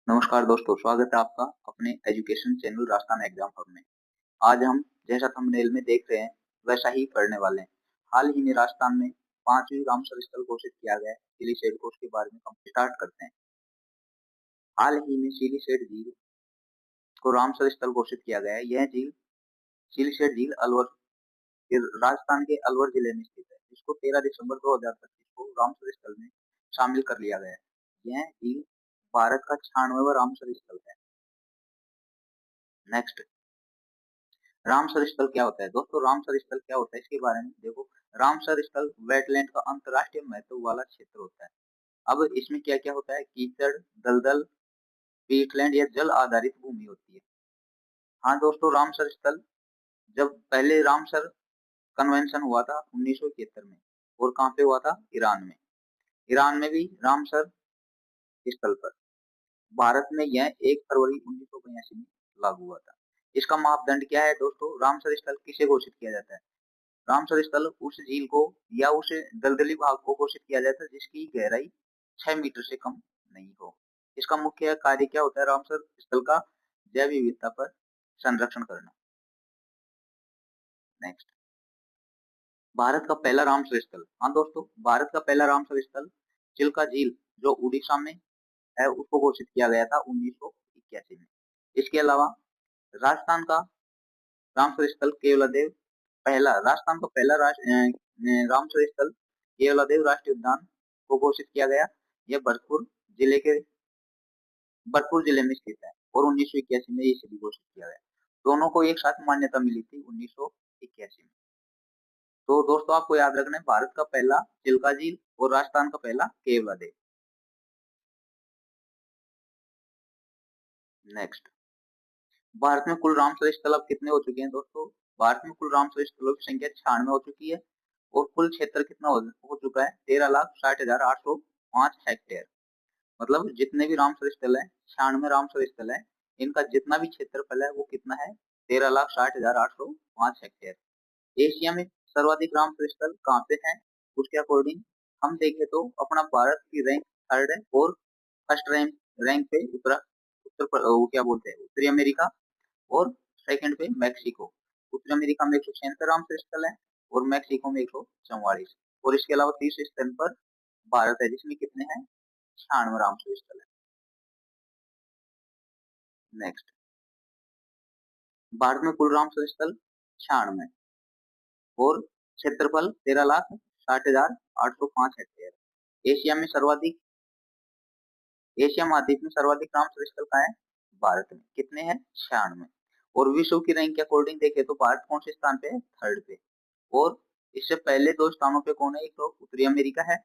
नमस्कार दोस्तों, स्वागत है आपका अपने education channel Rajasthan exam hub में। आज हम जैसा थंबनेल में देख रहे हैं वैसा ही पढ़ने वाले हैं। हाल ही में राजस्थान में 5वीं रामसर स्थल घोषित किया गया है। सिलीसेट को उसके बारे में हम स्टार्ट करते हैं। हाल ही में सिलीसेट झील को रामसर स्थल घोषित किया गया है। यह झील सिलीसेट झील अलवर राजस्थान के अलवर जिले में स्थित है। इसको 13 दिसंबर 2025 को रामसर स्थल में शामिल कर लिया गया है। यह झील भारत का 96वां रामसर स्थल है। नेक्स्ट, रामसर स्थल क्या होता है? दोस्तों, रामसर स्थल क्या होता है इसके बारे में देखो। रामसर स्थल वेटलैंड का अंतरराष्ट्रीय महत्व वाला क्षेत्र होता है। अब इसमें क्या क्या होता है? कीचड़, दलदल, पीटलैंड या जल आधारित भूमि होती है। हाँ दोस्तों, रामसर स्थल जब पहले रामसर कन्वेंशन हुआ था 1971 में, और कहाँ पे हुआ था? ईरान में। ईरान में भी रामसर स्थल पर भारत में यह 1 फरवरी 1982 में लागू हुआ था। इसका मापदंड क्या है दोस्तों? रामसर स्थल किसे घोषित किया जाता है? रामसर स्थल उस झील को या उस दलदली भाग को घोषित किया जाता है जिसकी गहराई 6 मीटर से कम नहीं हो। इसका मुख्य कार्य क्या होता है रामसर स्थल का? जैव विविधता पर संरक्षण करना। नेक्स्ट, भारत का पहला रामसर स्थल। हाँ दोस्तों, भारत का पहला रामसर स्थल चिल्का झील जो उड़ीसा में है उसको घोषित किया गया था 1981 में। इसके अलावा राजस्थान का रामसर स्थल केवलादेव राजस्थान का पहला रामसर स्थल केवलादेव राष्ट्रीय उद्यान को घोषित किया गया। यह भरतपुर जिले में स्थित है और 1981 में इसे भी घोषित किया गया। दोनों को एक साथ मान्यता मिली थी 1981 में। तो दोस्तों, आपको याद रखना है भारत का पहला चिल्का झील और राजस्थान का पहला केवलादेव। नेक्स्ट, भारत में कुल रामसर स्थल अब कितने हो चुके हैं दोस्तों? भारत में कुल रामसर स्थलों की संख्या 96 हो चुकी है और कुल क्षेत्र कितना हो चुका है? 13,60,805 हेक्टेयर। मतलब जितने भी रामसर स्थल है, 96 रामसर स्थल है, इनका जितना भी क्षेत्रफल है वो कितना है? 13,60,805 हेक्टेयर। एशिया में सर्वाधिक रामसर स्थल कहाँ पे है? उसके अकॉर्डिंग हम देखें तो अपना भारत की रैंक 3rd है और फर्स्ट रैंक पे वो क्या बोलते हैं, उत्तरी अमेरिका, और सेकंड पे मैक्सिको। उत्तरी अमेरिका में 176 रामसर स्थल है और मैक्सिको में 144, और इसके अलावा तीसरे स्थान पर भारत है जिसमें कितने हैं? 96 रामसर स्थल है। नेक्स्ट, भारत में कुल रामसर स्थल 96 और क्षेत्रफल 13,60,805 हेक्टेयर। एशिया महाद्वीप में सर्वाधिक रामसर स्थल कहाँ है? भारत में। कितने हैं? 96। और विश्व की रैंक के अकॉर्डिंग देखे तो भारत कौन से स्थान पे है? 3rd पे। और इससे पहले 2 स्थानों पे कौन है? एक तो उत्तरी अमेरिका है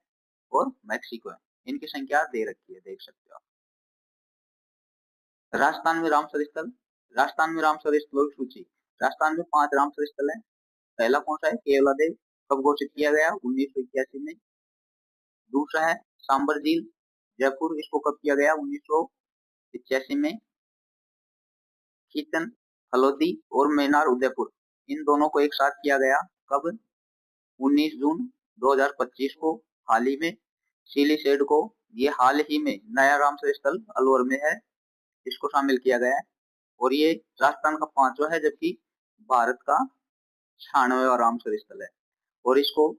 और मैक्सिको है। इनकी संख्या दे रखी है, देख सकते हो आप। राजस्थान में रामसर स्थल। राजस्थान में रामसर स्थलों की सूची। राजस्थान में 5 रामसर स्थल है। पहला कौन सा है? केवलादेव। कब घोषित किया गया? 1981 में। दूसरा है सांबर झील जयपुर। इसको कब किया गया? 1985 में। खीचन, हलोदी और मैनार उदयपुर, इन दोनों को एक साथ किया गया। कब? 19 जून 2025 को। हाल ही में सिलीसेट को, ये हाल ही में नया रामसर स्थल अलवर में है, इसको शामिल किया गया है। और ये राजस्थान का 5वां है जबकि भारत का 96वां रामसर स्थल है, और इसको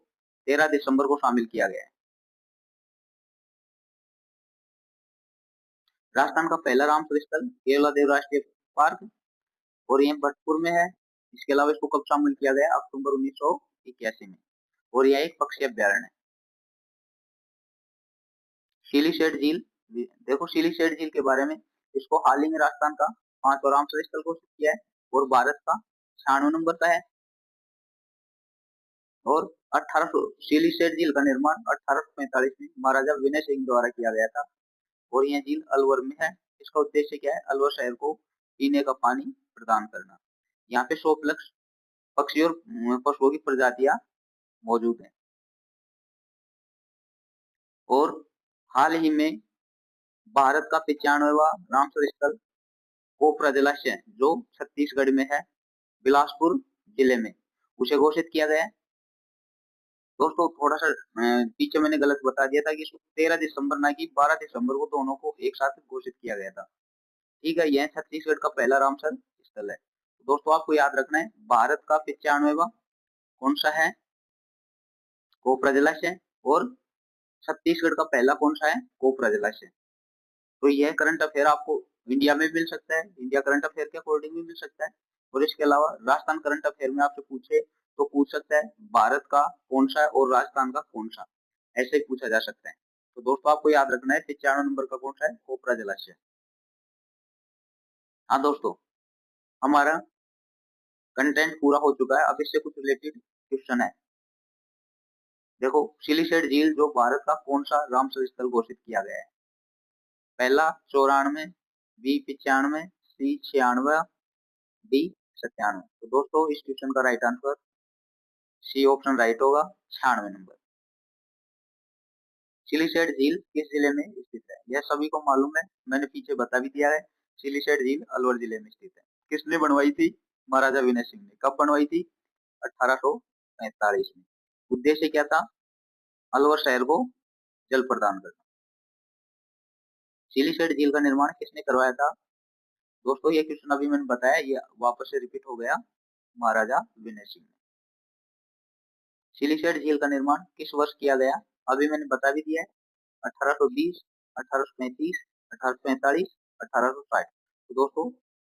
13 दिसंबर को शामिल किया गया है। राजस्थान का पहला रामसर स्थल केवलादेव राष्ट्रीय पार्क, और ये भरतपुर में है। इसके अलावा इसको कब शामिल किया गया? अक्टूबर 1981 में, और यह एक पक्षी अभ्यारण्य है। सिलीसेट झील। देखो सिलीसेट झील के बारे में, इसको हाल ही में राजस्थान का 5वां रामसर स्थल घोषित किया है और भारत का 96 नंबर का है। और 1800 सिलीसेट झील का निर्माण 1845 में महाराजा विनय सिंह द्वारा किया गया था, और यह झील अलवर में है। इसका उद्देश्य क्या है? अलवर शहर को पीने का पानी प्रदान करना। यहाँ पे 100 प्लस पक्षी और पशुओं की प्रजातियां मौजूद हैं। और हाल ही में भारत का 95वां रामसर स्थल कोपरा जलाशय जो छत्तीसगढ़ में है, बिलासपुर जिले में, उसे घोषित किया गया है। दोस्तों थोड़ा सा पीछे मैंने गलत बता दिया था कि 13 दिसंबर ना कि 12 दिसंबर को दोनों को एक साथ घोषित किया गया था। ठीक है, यह छत्तीसगढ़ का पहला रामसर स्थल है। दोस्तों आपको याद रखना है, भारत का 95वां कौन सा है, कोपरा जलाशय, और छत्तीसगढ़ का पहला कौन सा है, कोपरा जलाशय। तो यह करंट अफेयर आपको इंडिया में मिल सकता है, इंडिया करंट अफेयर के अकॉर्डिंग भी मिल सकता है। और इसके अलावा राजस्थान करंट अफेयर में आपसे पूछे तो पूछ सकता है भारत का कौन सा है और राजस्थान का कौन सा, ऐसे ही पूछा जा सकता है। तो दोस्तों आपको याद रखना है 95 नंबर का कौन सा है, कोपरा जलाशय। हाँ दोस्तों, हमारा कंटेंट पूरा हो चुका है। अब इससे कुछ रिलेटेड क्वेश्चन है। देखो, सिलीसेट झील जो भारत का कौन सा रामसर स्थल घोषित किया गया है, पहला 94, बी 95, सी 96, डी 97। तो दोस्तों इस क्वेश्चन का right answer C option right होगा, 96 नंबर। सिलीसेट झील किस जिले में स्थित है, यह सभी को मालूम है, मैंने पीछे बता भी दिया है। सिलीसेट झील अलवर जिले में स्थित है। किसने बनवाई थी, महाराजा विनय सिंह ने। कब बनवाई थी, 1845 में। उद्देश्य क्या था, अलवर शहर को जल प्रदान करना। सिलीसेट झील का निर्माण किसने करवाया था, दोस्तों ये क्वेश्चन अभी मैंने बताया, ये वापस से रिपीट हो गया, महाराजा विनय सिंह ने। सिलीसेट झील का निर्माण किस वर्ष किया गया, अभी मैंने बता भी दिया है, 1820, 1835, 1845, 1860। तो दोस्तों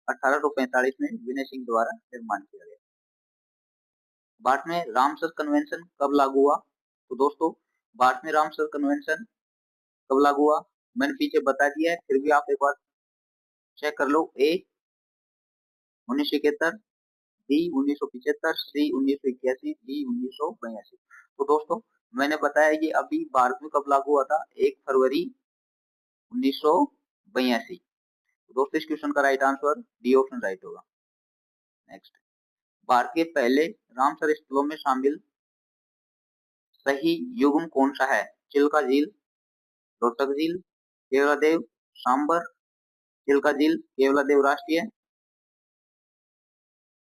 1845 में विनय सिंह द्वारा निर्माण किया गया। भारत में रामसर कन्वेंशन कब लागू हुआ, तो दोस्तों भारत में रामसर कन्वेंशन कब लागू हुआ, मैंने पीछे बता दिया है, फिर भी आप एक बार चेक कर लो। ए 1971, बी 1975, सी 1981, डी 1982। तो दोस्तों मैंने बताया कि अभी भारत में कब लागू हुआ था, 1 फरवरी 1982। तो दोस्तों इस क्वेश्चन का right answer D option right होगा। नेक्स्ट, भारत के पहले रामसर स्थलों में शामिल सही युग्म कौन सा है, चिल्का झील, लोटक झील, केवलादेव, सांबर, चिल्का झील, केवलादेव राष्ट्रीय,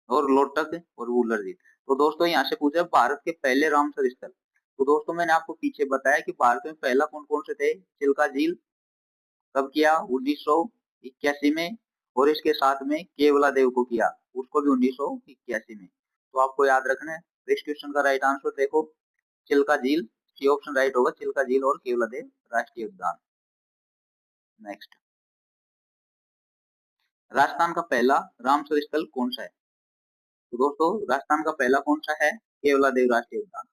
और लोटक और वूलर झील। तो दोस्तों यहाँ से पूछा भारत के पहले रामसर स्थल। तो दोस्तों मैंने आपको पीछे बताया कि भारत में पहला कौन कौन से थे, चिल्का झील कब किया, 1981 में, और इसके साथ में केवलादेव को किया, उसको भी 1981 में। तो आपको याद रखना है। इस क्वेश्चन का राइट आंसर देखो, चिल्का झील, सी ऑप्शन राइट होगा, चिल्का झील और केवलादेव राष्ट्रीय उद्यान। नेक्स्ट, राजस्थान का पहला रामसर स्थल कौन सा है, तो दोस्तों राजस्थान का पहला कौन सा है, केवलादेव राष्ट्रीय उद्यान।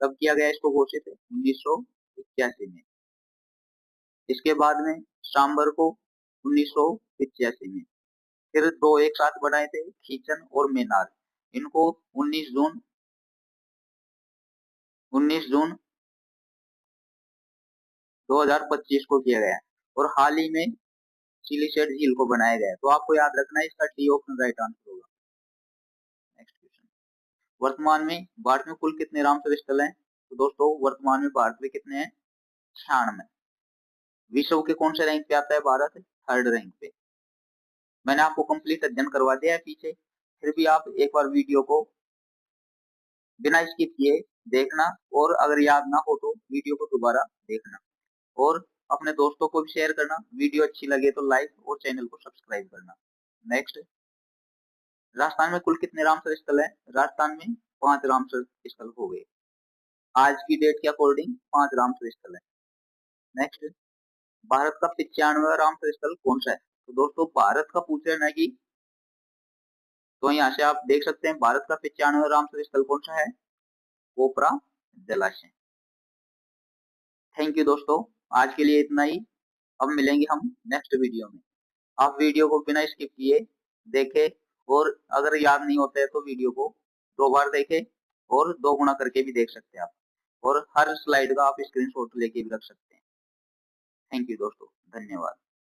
कब किया गया इसको घोषित, 1981 में। इसके बाद में सांबर को 1985 में। फिर दो एक साथ बनाए थे, खींचन और मेनार, इनको 19 जून 2025 को किया गया, और हाल ही में सिलीसेट झील को बनाया गया। तो आपको याद रखना है, इसका डी ऑप्शन राइट आंसर होगा। नेक्स्ट क्वेश्चन, वर्तमान में भारत में कुल कितने रामसर स्थल हैं, तो दोस्तों वर्तमान में भारत में कितने हैं, 96। विश्व के कौन से रैंक पे आता है भारत, 3rd रैंक पे। मैंने आपको कंप्लीट अध्ययन करवा दिया है पीछे, फिर भी आप एक बार वीडियो को बिना स्किप किए देखना, और अगर याद ना हो तो वीडियो को दोबारा देखना, और अपने दोस्तों को भी शेयर करना। वीडियो अच्छी लगे तो लाइक और चैनल को सब्सक्राइब करना। नेक्स्ट, राजस्थान में कुल कितने रामसर स्थल है, राजस्थान में 5 रामसर स्थल हो गए, आज की डेट के अकॉर्डिंग 5 रामसर स्थल है। नेक्स्ट, भारत का 95वां रामसर स्थल कौन सा है, तो दोस्तों भारत का पूछ रहे ना कि, तो यहाँ से आप देख सकते हैं भारत का 95वां रामसर स्थल कौन सा है, कोपरा जलाशय। थैंक यू दोस्तों, आज के लिए इतना ही। अब मिलेंगे हम नेक्स्ट वीडियो में। आप वीडियो को बिना स्किप किए देखें, और अगर याद नहीं होता है तो वीडियो को 2 बार देखें, और 2 गुना करके भी देख सकते हैं आप, और हर स्लाइड का आप स्क्रीनशॉट लेके भी रख सकते हैं। थैंक यू दोस्तों, धन्यवाद।